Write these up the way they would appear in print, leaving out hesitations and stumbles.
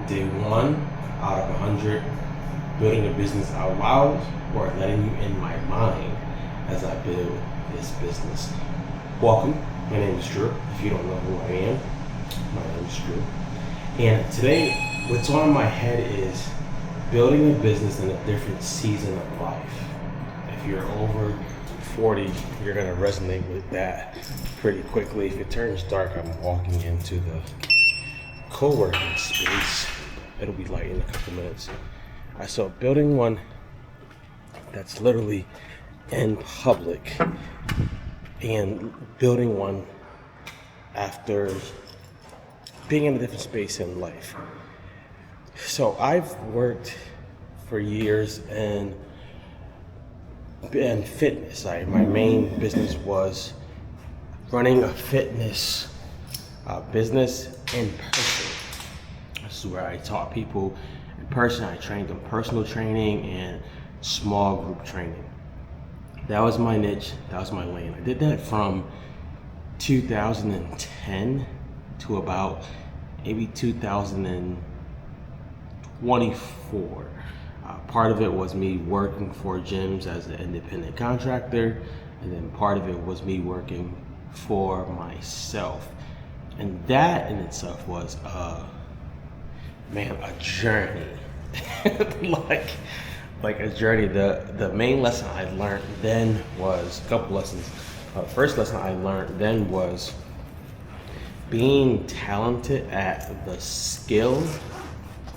Day 1 out of 100, building a business out loud or letting you in my mind as I build this business. Welcome, my name is Drew. If you don't know who I am, my name is Drew. And today, what's on my head is building a business in a different season of life. If you're over 40, you're gonna resonate with that pretty quickly. If it turns dark, I'm walking into the co-working space. It'll be light in a couple minutes. I saw building one that's literally in public and building one after being in a different space in life. So I've worked for years in fitness. My main business was running a fitness business in person. This is where I taught people in person. I trained them personal training and small group training. That was my niche. That was my lane. I did that from 2010 to about maybe 2024. Part of it was me working for gyms as an independent contractor, and then part of it was me working for myself. And that in itself was, a journey. like a journey. The main lesson I learned then was a couple lessons. First lesson I learned then was being talented at the skill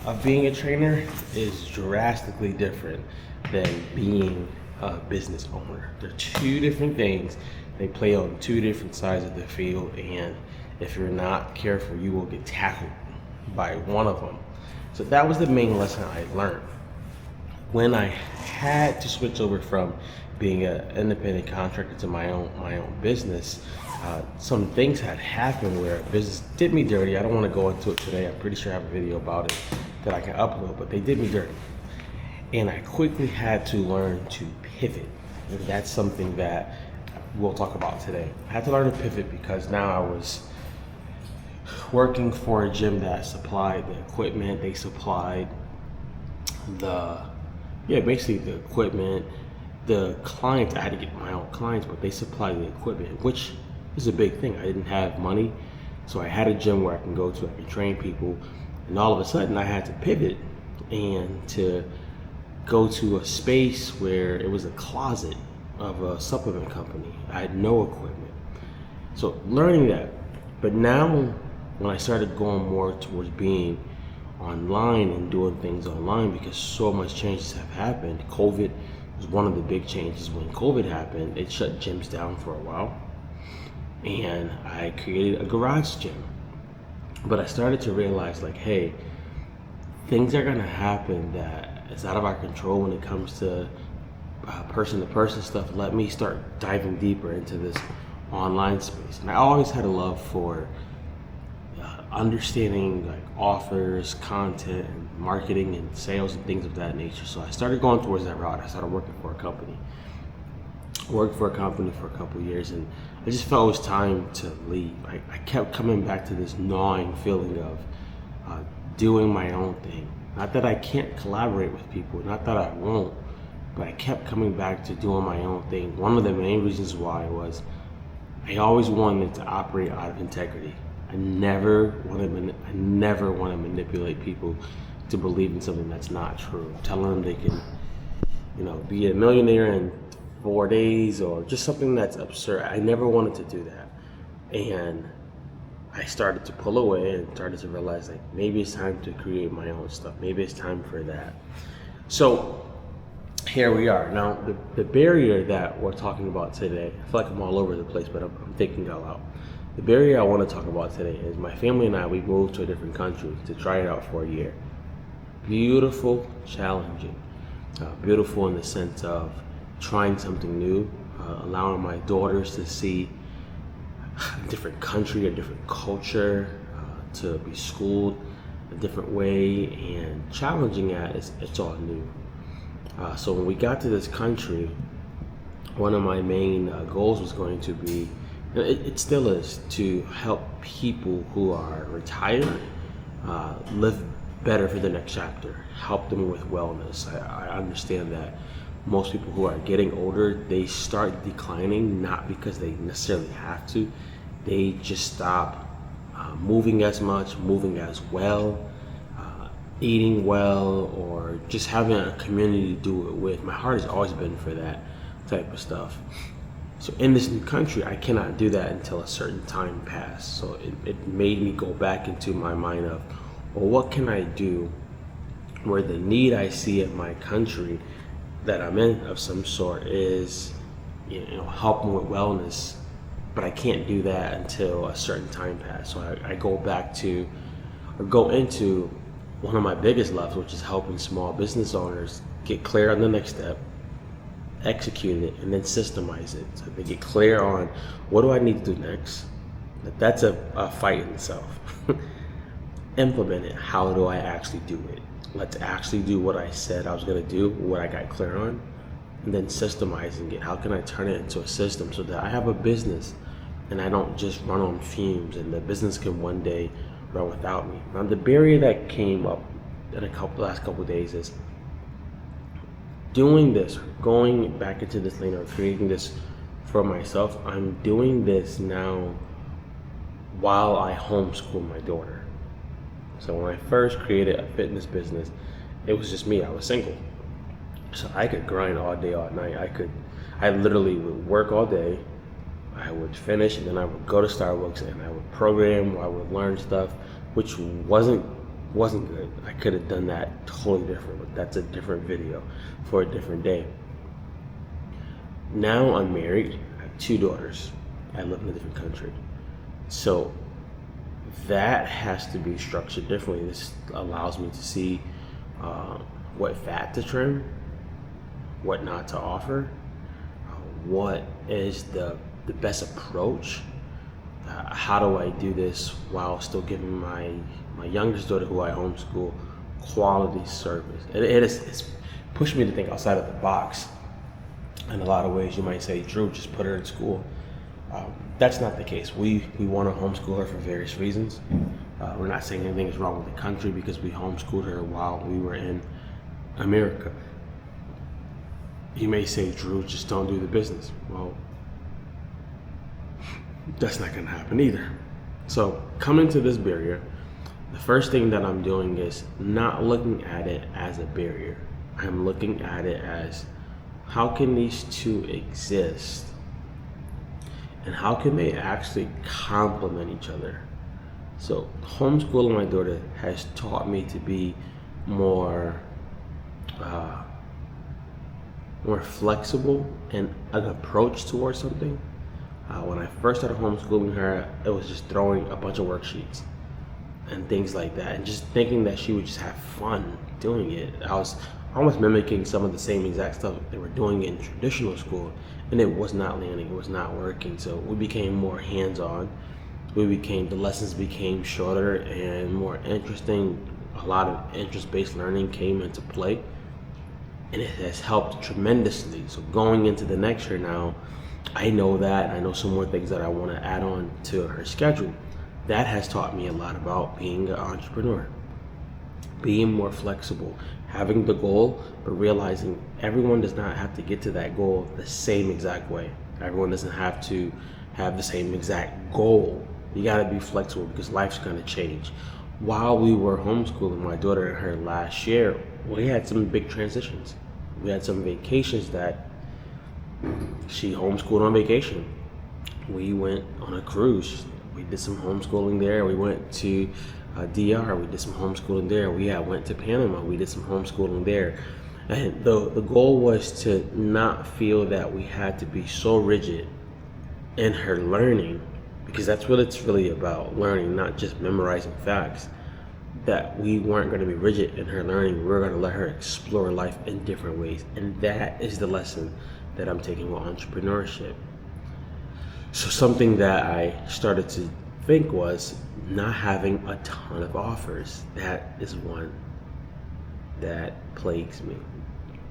of being a trainer is drastically different than being a business owner. They're two different things. They play on two different sides of the field, and if you're not careful, you will get tackled by one of them. So that was the main lesson I learned. When I had to switch over from being an independent contractor to my own business, some things had happened where business did me dirty. I don't want to go into it today. I'm pretty sure I have a video about it that I can upload, but they did me dirty. And I quickly had to learn to pivot. And that's something that we'll talk about today. I had to learn to pivot because now I was working for a gym that supplied the equipment. They supplied basically the equipment. The clients, I had to get my own clients, but they supplied the equipment, which is a big thing. I didn't have money, so I had a gym where I can go to, I can train people, and all of a sudden I had to pivot and to go to a space where it was a closet of a supplement company. I had no equipment. So learning that, but now when I started going more towards being online and doing things online, because so much changes have happened. COVID was one of the big changes. When COVID happened, it shut gyms down for a while, and I created a garage gym. But I started to realize, like, hey, things are gonna happen that is out of our control when it comes to person-to-person stuff. Let me start diving deeper into this online space. And I always had a love for understanding like offers, content, and marketing and sales and things of that nature. So I started going towards that route. I started working for a company. Worked for a company for a couple of years, and I just felt it was time to leave. I kept coming back to this gnawing feeling of doing my own thing. Not that I can't collaborate with people, not that I won't, but I kept coming back to doing my own thing. One of the main reasons why was I always wanted to operate out of integrity. I never want to manipulate people to believe in something that's not true. Telling them they can, be a millionaire in 4 days or just something that's absurd. I never wanted to do that. And I started to pull away and started to realize, like, maybe it's time to create my own stuff. Maybe it's time for that. So here we are. Now, the barrier that we're talking about today, I feel like I'm all over the place, but I'm thinking out loud. The barrier I want to talk about today is my family and I, we moved to a different country to try it out for a year. Beautiful, challenging. Beautiful in the sense of trying something new, allowing my daughters to see a different country, a different culture, to be schooled a different way, and challenging at it's all new. So when we got to this country, one of my main goals was going to be, it still is, to help people who are retired live better for the next chapter, help them with wellness. I understand that most people who are getting older, they start declining not because they necessarily have to. They just stop moving as much, moving as well, eating well, or just having a community to do it with. My heart has always been for that type of stuff. So in this new country, I cannot do that until a certain time passed. So it made me go back into my mind of, well, what can I do where the need I see in my country that I'm in of some sort is, helping with wellness, but I can't do that until a certain time passed. So I go back to, or go into one of my biggest loves, which is helping small business owners get clear on the next step, execute it, and then systemize it. So they get clear on what do I need to do next. That's a fight in itself. Implement it. How do I actually do it? Let's actually do what I said I was going to do, what I got clear on, and then systemizing it. How can I turn it into a system so that I have a business and I don't just run on fumes, and the business can one day run without me. Now, the barrier that came up in last couple of days is doing this, going back into this lane, or creating this for myself. I'm doing this now while I homeschool my daughter. So when I first created a fitness business, it was just me. I was single, so I could grind all day, all night. I literally would work all day. I would finish, and then I would go to Starbucks and I would program, or I would learn stuff, which wasn't good. I could have done that totally different, but that's a different video for a different day. Now I'm married. I have 2 daughters. I live in a different country, so that has to be structured differently. This allows me to see what fat to trim, what not to offer, what is the best approach. How do I do this while still giving my youngest daughter, who I homeschool, quality service? It's pushed me to think outside of the box in a lot of ways. You might say, Drew, just put her in school. That's not the case. We want to homeschool her for various reasons. We're not saying anything is wrong with the country because we homeschooled her while we were in America. You may say, Drew, just don't do the business. Well, that's not going to happen either. So coming to this barrier, the first thing that I'm doing is not looking at it as a barrier. I'm looking at it as, how can these two exist? And how can they actually complement each other? So homeschooling my daughter has taught me to be more flexible in an approach towards something. When I first started homeschooling her, it was just throwing a bunch of worksheets and things like that, and just thinking that she would just have fun doing it. I was almost mimicking some of the same exact stuff they were doing in traditional school, and it was not landing, it was not working. So we became more hands-on. The lessons became shorter and more interesting. A lot of interest-based learning came into play, and it has helped tremendously. So going into the next year now, I know that, I know some more things that I want to add on to her schedule. That has taught me a lot about being an entrepreneur, being more flexible, having the goal, but realizing everyone does not have to get to that goal the same exact way. Everyone doesn't have to have the same exact goal. You got to be flexible because life's going to change. While we were homeschooling my daughter in her last year, we had some big transitions. We had some vacations that she homeschooled on vacation. We went on a cruise. We did some homeschooling there. We went to DR. We did some homeschooling there. We went to Panama. We did some homeschooling there. And the goal was to not feel that we had to be so rigid in her learning, because that's what it's really about, learning, not just memorizing facts, that we weren't going to be rigid in her learning. We were going to let her explore life in different ways. And that is the lesson that I'm taking with entrepreneurship. So something that I started to think was not having a ton of offers. That is one that plagues me,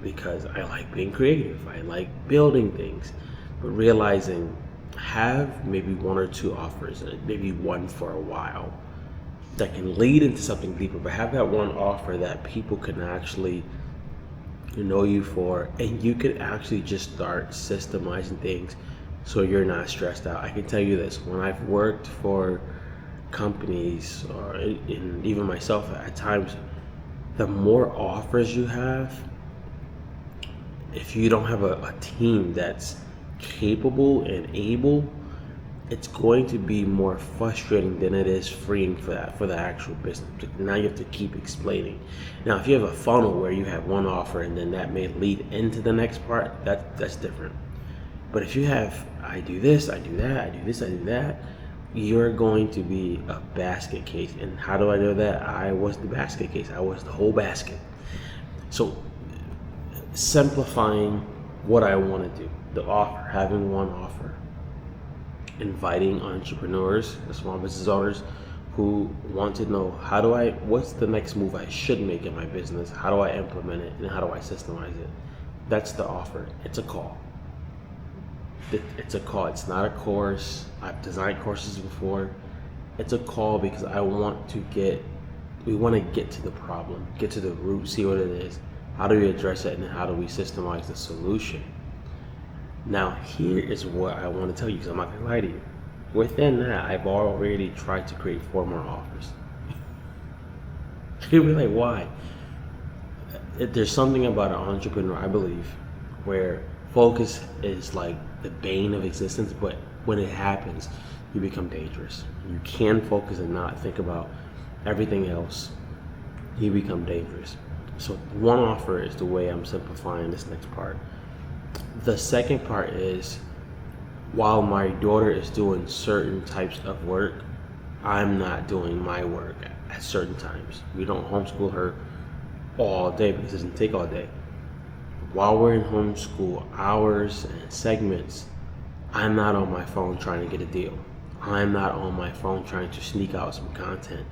because I like being creative. I like building things, but realizing have maybe 1 or 2 offers, maybe one for a while. that can lead into something deeper, but have that one offer that people can actually know you for, and you can actually just start systemizing things so you're not stressed out. I can tell you this, when I've worked for companies or even myself at times, the more offers you have, if you don't have a team that's capable and able, it's going to be more frustrating than it is freeing for the actual business. Now you have to keep explaining. Now, if you have a funnel where you have one offer and then that may lead into the next part, that's different. But if you have, I do this, I do that, I do this, I do that, you're going to be a basket case. And how do I know that? I was the basket case. I was the whole basket. So simplifying what I want to do, the offer, having one offer, inviting entrepreneurs, the small business owners who want to know what's the next move I should make in my business, how do I implement it, and how do I systemize it. That's the offer. It's a call. It's a call. It's not a course. I've designed courses before. It's a call because we want to get to the problem, get to the root, see what it is. How do we address it, and then how do we systemize the solution? Now, here is what I want to tell you, because I'm not going to lie to you. Within that, I've already tried to create 4 more offers. You'll be like, why? There's something about an entrepreneur, I believe, where focus is like the bane of existence, but when it happens, you become dangerous. You can focus and not think about everything else. You become dangerous. So one offer is the way I'm simplifying this next part. The second part is, while my daughter is doing certain types of work, I'm not doing my work at certain times. We don't homeschool her all day because it doesn't take all day. While we're in homeschool hours and segments, I'm not on my phone trying to get a deal. I'm not on my phone trying to sneak out some content.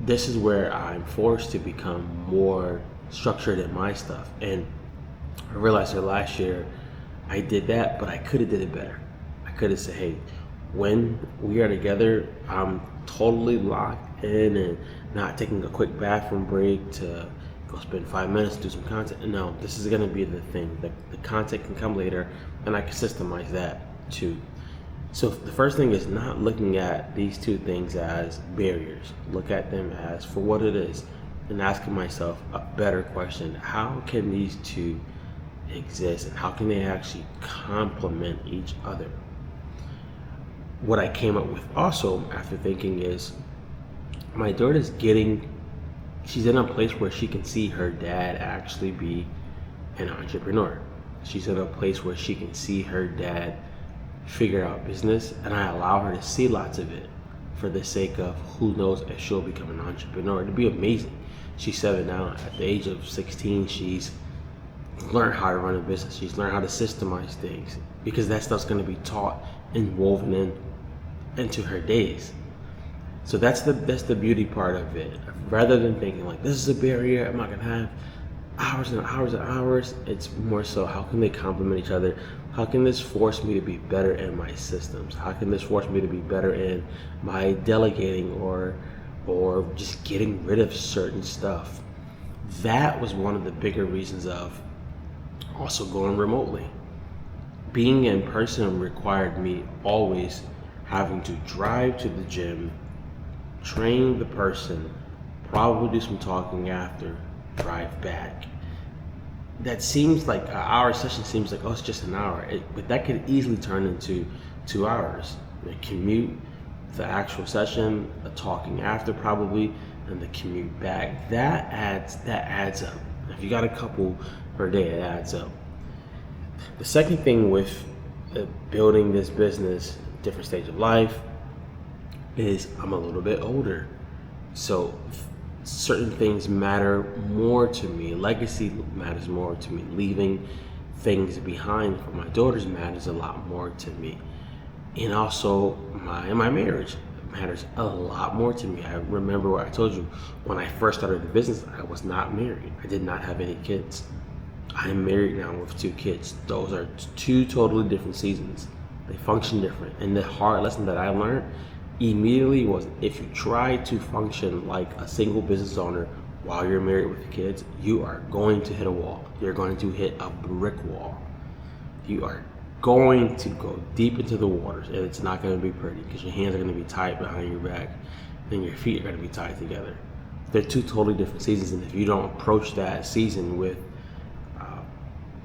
This is where I'm forced to become more structured in my stuff. And I realized that last year I did that, but I could have did it better. I could have said, hey, when we are together, I'm totally locked in and not taking a quick bathroom break to go spend 5 minutes to do some content. No, this is gonna be the thing. The content can come later, and I can systemize that too. So the first thing is not looking at these two things as barriers. Look at them as for what it is, and asking myself a better question. How can these two exist, and how can they actually complement each other? What I came up with also after thinking is, my daughter's she's in a place where she can see her dad actually be an entrepreneur. She's in a place where she can see her dad figure out business, and I allow her to see lots of it for the sake of who knows if she'll become an entrepreneur. It'd be amazing. She's 7 now. At the age of 16, she's learned how to run a business. She's learned how to systemize things, because that stuff's going to be taught and woven into her days. So that's the beauty part of it. Rather than thinking like, this is a barrier, I'm not gonna have hours and hours and hours, it's more so, how can they complement each other? How can this force me to be better in my systems? How can this force me to be better in my delegating or just getting rid of certain stuff? That was one of the bigger reasons of also going remotely. Being in person required me always having to drive to the gym, train the person, probably do some talking after, drive back. That seems like an hour session seems like, oh, it's just an hour. But that could easily turn into 2 hours. The commute, the actual session, the talking after probably, and the commute back. That adds up. If you got a couple per day, it adds up. The second thing with building this business, different stage of life, is I'm a little bit older. So certain things matter more to me. Legacy matters more to me. Leaving things behind for my daughters matters a lot more to me. And also my marriage matters a lot more to me. I remember what I told you, when I first started the business, I was not married. I did not have any kids. I am married now with 2 kids. Those are 2 totally different seasons. They function different. And the hard lesson that I learned immediately was, if you try to function like a single business owner while you're married with kids, you are going to hit a wall. You're going to hit a brick wall. You are going to go deep into the waters, and it's not going to be pretty because your hands are going to be tied behind your back and your feet are going to be tied together. They're two totally different seasons, and if you don't approach that season with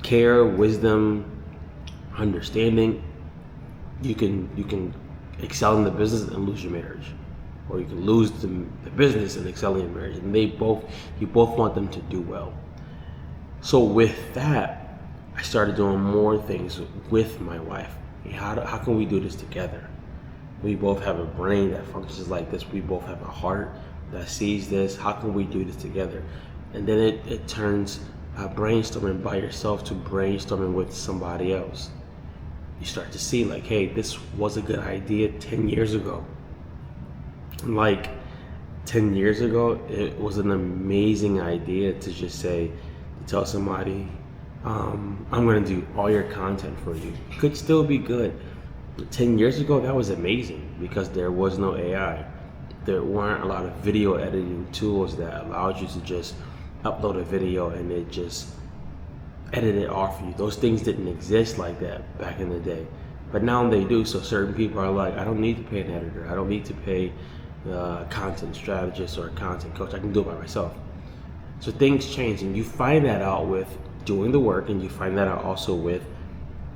care, wisdom, understanding, you can excel in the business and lose your marriage, or you can lose the business and excel in your marriage. And you both want them to do well. So with that, I started doing more things with my wife. How can we do this together? We both have a brain that functions like this. We both have a heart that sees this. How can we do this together? And then it turns brainstorming by yourself to brainstorming with somebody else. You start to see like, hey, this was a good idea 10 years ago. Like 10 years ago, it was an amazing idea to just say, to tell somebody, I'm going to do all your content for you. It could still be good. But 10 years ago, that was amazing because there was no AI. There weren't a lot of video editing tools that allowed you to just upload a video and it just edit it off for you. Those things didn't exist like that back in the day, but now they do. So certain people are like, I don't need to pay an editor. I don't need to pay a content strategist or a content coach. I can do it by myself. So things change, and you find that out with doing the work, and you find that out also with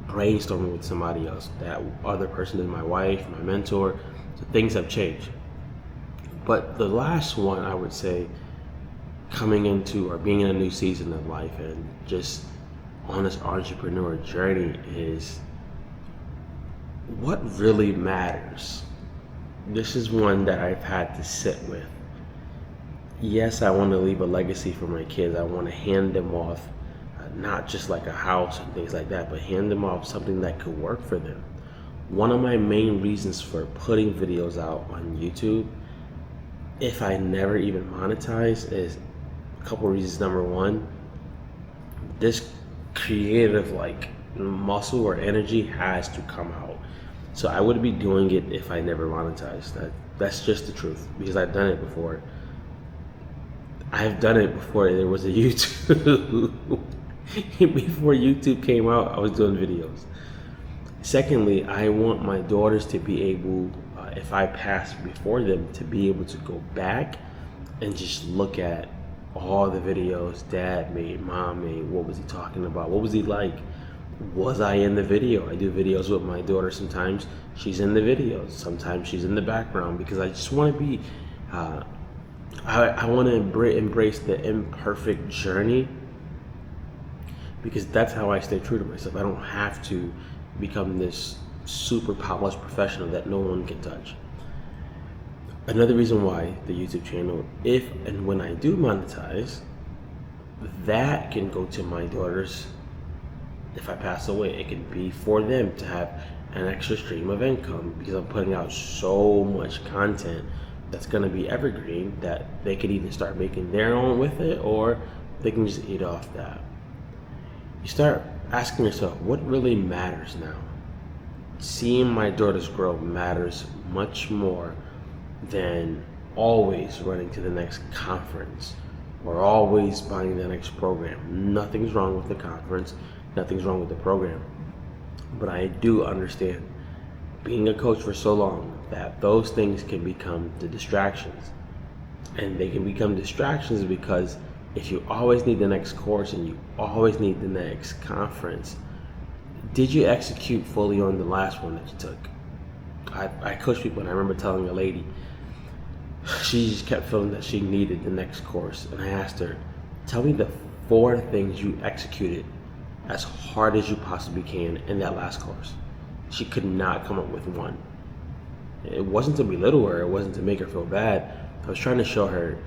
brainstorming with somebody else. That other person is my wife, my mentor. So things have changed. But the last one, I would say, coming into or being in a new season of life and just on this entrepreneur journey, is what really matters. This is one that I've had to sit with. Yes, I want to leave a legacy for my kids. I want to hand them off not just like a house and things like that, but hand them off something that could work for them. One of my main reasons for putting videos out on YouTube, if I never even monetize, is a couple reasons. Number one, this creative like muscle or energy has to come out. So I wouldn't be doing it if I never monetized. That's just the truth, because I've done it before. I've done it before there was a YouTube. Before YouTube came out, I was doing videos. Secondly, I want my daughters to be able, if I pass before them, to be able to go back and just look at all the videos dad made, mom made. What was he talking about? What was he like? Was I in the video? I do videos with my daughter. Sometimes she's in the videos. Sometimes she's in the background, because I just want to be, I want to embrace the imperfect journey, because that's how I stay true to myself. I don't have to become this super polished professional that no one can touch. Another reason why the YouTube channel, if and when I do monetize, that can go to my daughters. If I pass away, it can be for them to have an extra stream of income, because I'm putting out so much content that's going to be evergreen that they could either start making their own with it, or they can just eat off that. You start asking yourself, what really matters now? Seeing my daughters grow matters much more than always running to the next conference or always buying the next program. Nothing's wrong with the conference, nothing's wrong with the program. But I do understand, being a coach for so long, that those things can become the distractions. And they can become distractions because if you always need the next course and you always need the next conference, did you execute fully on the last one that you took? I coach people, and I remember telling a lady, she just kept feeling that she needed the next course. And I asked her, tell me the 4 things you executed as hard as you possibly can in that last course. She could not come up with one. It wasn't to belittle her, it wasn't to make her feel bad. I was trying to show her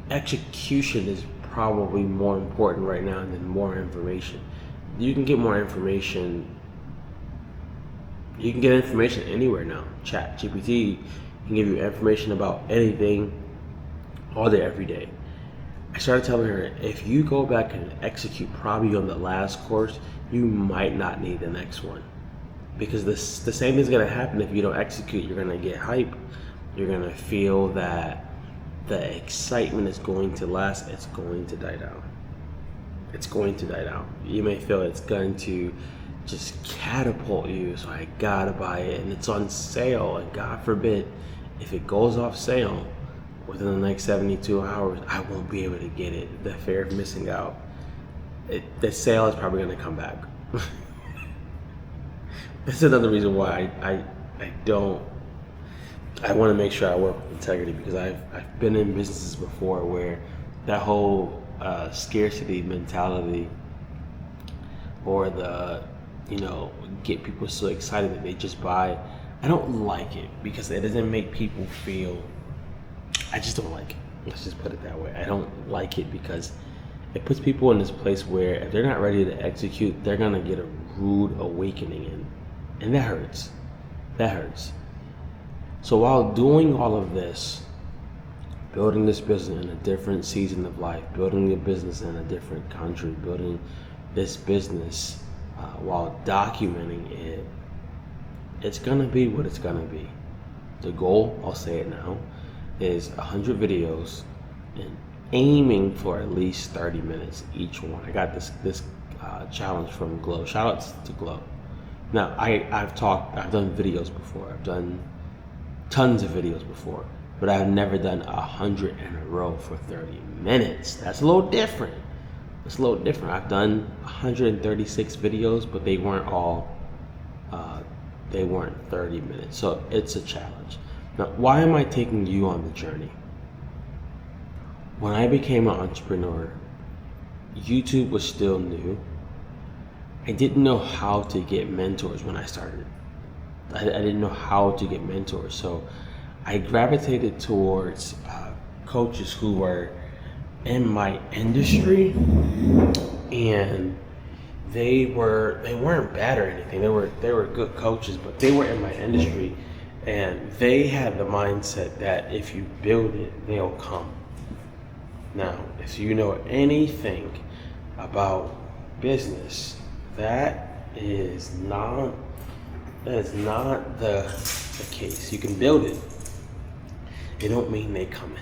execution is probably more important right now than more information. You can get more information. You can get information anywhere now. Chat GPT can give you information about anything all day, every day. I started telling her, if you go back and execute probably on the last course, you might not need the next one. because the same thing's gonna happen if you don't execute. You're gonna get hype. You're gonna feel that the excitement is going to last. It's going to die down. It's going to die down. You may feel it's going to just catapult you. So I gotta buy it, and it's on sale. And God forbid, if it goes off sale within the next 72 hours, I won't be able to get it. The fear of missing out. The sale is probably gonna come back. That's another reason why I want to make sure I work with integrity, because I've been in businesses before where that whole scarcity mentality, or the get people so excited that they just buy. I don't like it because it doesn't make people feel. I just don't like it. Let's just put it that way. I don't like it because it puts people in this place where if they're not ready to execute, they're gonna get a rude awakening, and that hurts. That hurts. So while doing all of this, building this business in a different season of life, building a business in a different country, building this business while documenting it, it's gonna be what it's gonna be. The goal, I'll say it now, is 100 videos and aiming for at least 30 minutes each one. I got this challenge from Glow. Shout outs to Glow. Now I've done videos before. I've done tons of videos before, but I've never done 100 in a row for 30 minutes. That's a little different. I've done 136 videos, but they weren't all, they weren't 30 minutes. So it's a challenge. Now, why am I taking you on the journey? When I became an entrepreneur, YouTube was still new. I didn't know how to get mentors when I started. I didn't know how to get mentors. So I gravitated towards coaches who were in my industry, and they weren't bad or anything. They were good coaches, but they were in my industry, and they had the mindset that if you build it, they'll come. Now, if you know anything about business, that is not the case. You can build it. It don't mean they come in.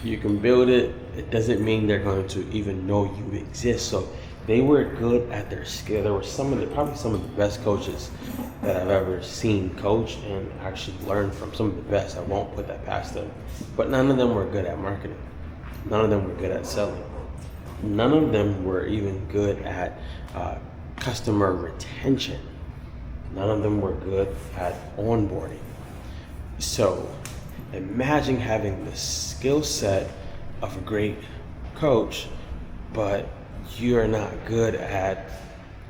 You can build it. It doesn't mean they're going to even know you exist. So they were good at their skill. There were probably some of the best coaches that I've ever seen coach and actually learned from. Some of the best. I won't put that past them. But none of them were good at marketing. None of them were good at selling. None of them were even good at customer retention. None of them were good at onboarding. So imagine having the skill set of a great coach, but you're not good at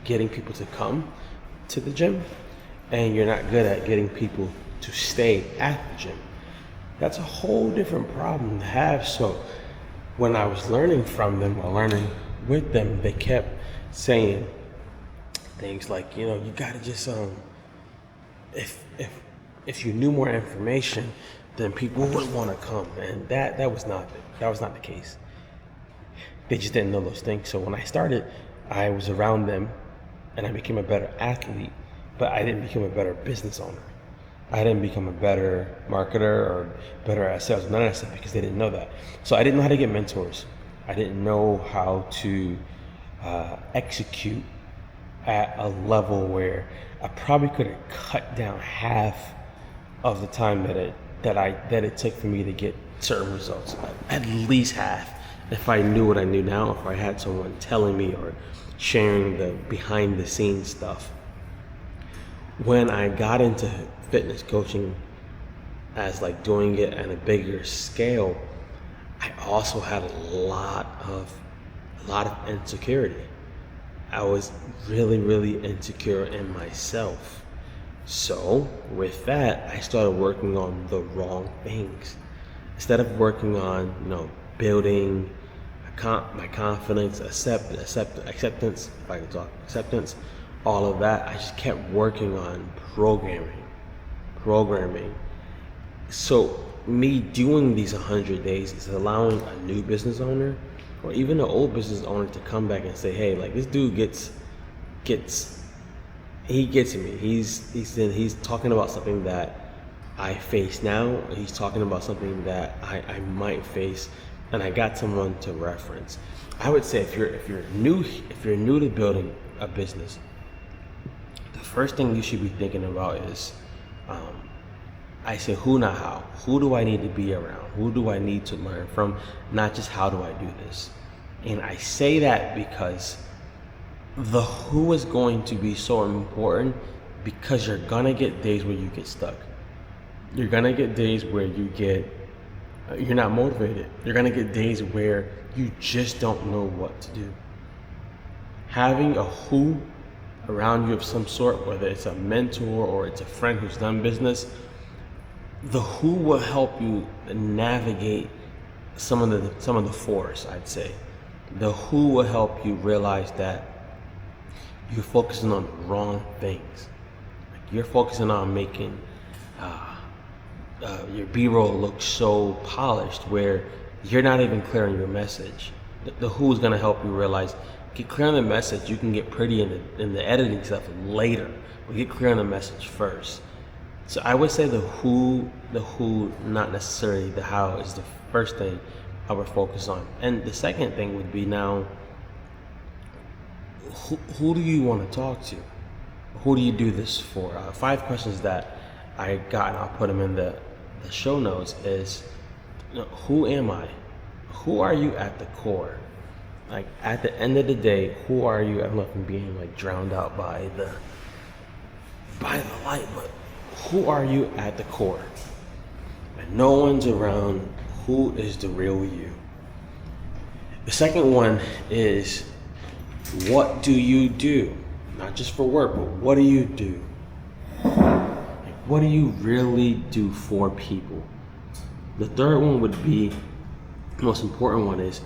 getting people to come to the gym, and you're not good at getting people to stay at the gym. That's a whole different problem to have. So when I was learning from them or learning with them, they kept saying things like, you gotta just if you knew more information, then people would want to come, and that was not the case. They just didn't know those things. So when I started, I was around them, and I became a better athlete, but I didn't become a better business owner. I didn't become a better marketer or better at sales, none of that stuff, because they didn't know that. So I didn't know how to get mentors. I didn't know how to execute at a level where I probably could have cut down half of the time that it took for me to get certain results. At least half, if I knew what I knew now, if I had someone telling me or sharing the behind the scenes stuff. When I got into fitness coaching as like doing it at a bigger scale, I also had a lot of insecurity. I was really, really insecure in myself. So with that, I started working on the wrong things. Instead of working on, building my confidence, acceptance, if I can talk, acceptance, all of that, I just kept working on programming. So me doing these 100 days is allowing a new business owner or even an old business owner to come back and say, hey, like this dude gets he gets me. He's talking about something that I face now. He's talking about something that I might face, and I got someone to reference. I would say if you're new to building a business, the first thing you should be thinking about is, I say who, not how. Who do I need to be around? Who do I need to learn from? Not just how do I do this. And I say that because the who is going to be so important, because you're gonna get days where you get stuck. You're gonna get days where you're not motivated. You're gonna get days where you just don't know what to do. Having a who around you of some sort, whether it's a mentor or it's a friend who's done business, the who will help you navigate some of the force, I'd say. The who will help you realize that you're focusing on the wrong things. Like you're focusing on making your B-roll look so polished where you're not even clear on your message. The who is going to help you realize, get clear on the message. You can get pretty in the editing stuff later, but get clear on the message first. So I would say the who, not necessarily the how, is the first thing I would focus on. And the second thing would be now, who do you want to talk to? Who do you do this for? 5 questions that I got, and I'll put them in the show notes, is, who am I? Who are you at the core? Like at the end of the day, who are you? I don't know if I'm being like drowned out by the light, but who are you at the core? When no one's around, who is the real you? The second one is, what do you do? Not just for work, but what do you do? What do you really do for people? The third one would be, the most important one is,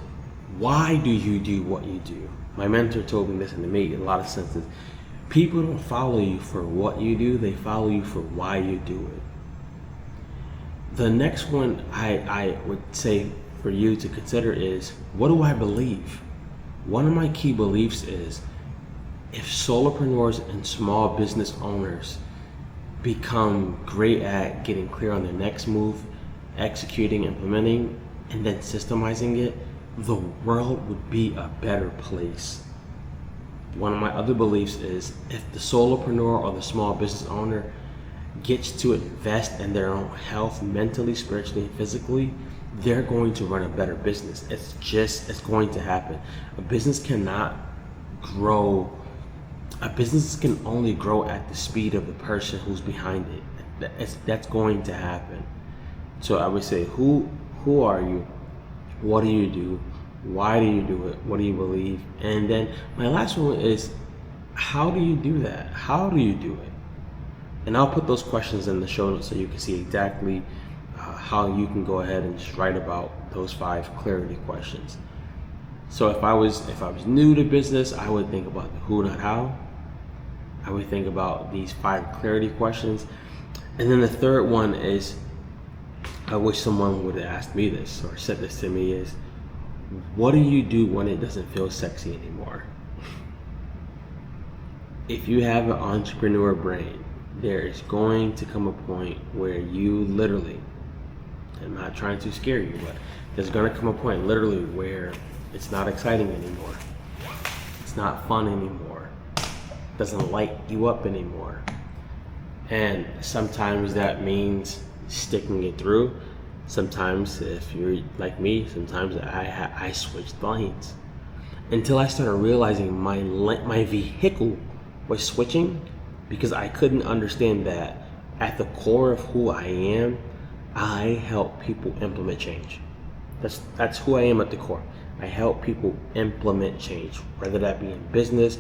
why do you do what you do? My mentor told me this, and it made a lot of sense. People don't follow you for what you do, they follow you for why you do it. The next one I would say for you to consider is, what do I believe? One of my key beliefs is, if solopreneurs and small business owners become great at getting clear on their next move, executing, implementing, and then systemizing it, the world would be a better place. One of my other beliefs is, if the solopreneur or the small business owner gets to invest in their own health, mentally, spiritually, and physically, they're going to run a better business. It's going to happen. A business can only grow at the speed of the person who's behind it. That's going to happen. So I would say, who are you? What do you do? Why do you do it? What do you believe? And then my last one is, how do you do that? How do you do it? And I'll put those questions in the show notes so you can see exactly how you can go ahead and just write about those 5 clarity questions. So if I was new to business, I would think about the who, not how. I would think about these 5 clarity questions. And then the third one is, I wish someone would have asked me this or said this to me, is, what do you do when it doesn't feel sexy anymore? If you have an entrepreneur brain, there is going to come a point where you literally, I'm not trying to scare you, but there's going to come a point literally where it's not exciting anymore. It's not fun anymore. It doesn't light you up anymore. And sometimes that means sticking it through. Sometimes, if you're like me, sometimes I switched lanes until I started realizing my vehicle was switching, because I couldn't understand that at the core of who I am, I help people implement change. That's who I am at the core. I help people implement change, whether that be in business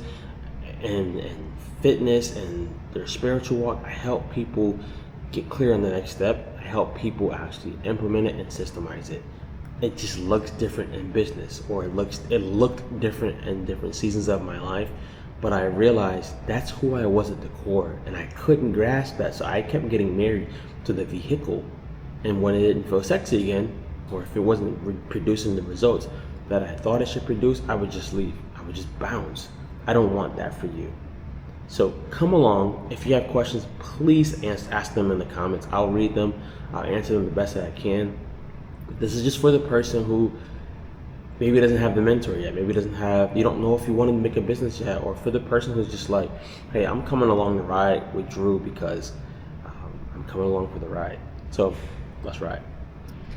and fitness and their spiritual walk. I help people get clear on the next step. I help people actually implement it and systemize it. It just looks different in business, or it looked different in different seasons of my life. But I realized that's who I was at the core, and I couldn't grasp that. So I kept getting married to the vehicle, and when it didn't feel sexy again, or if it wasn't producing the results that I thought it should produce, I would just leave. I would just bounce. I don't want that for you. So come along. If you have questions, please ask them in the comments. I'll read them. I'll answer them the best that I can. This is just for the person who maybe doesn't have the mentor yet. Maybe doesn't have, you don't know if you want to make a business yet, or for the person who's just like, hey, I'm coming along the ride with Drew because I'm coming along for the ride. So let's ride.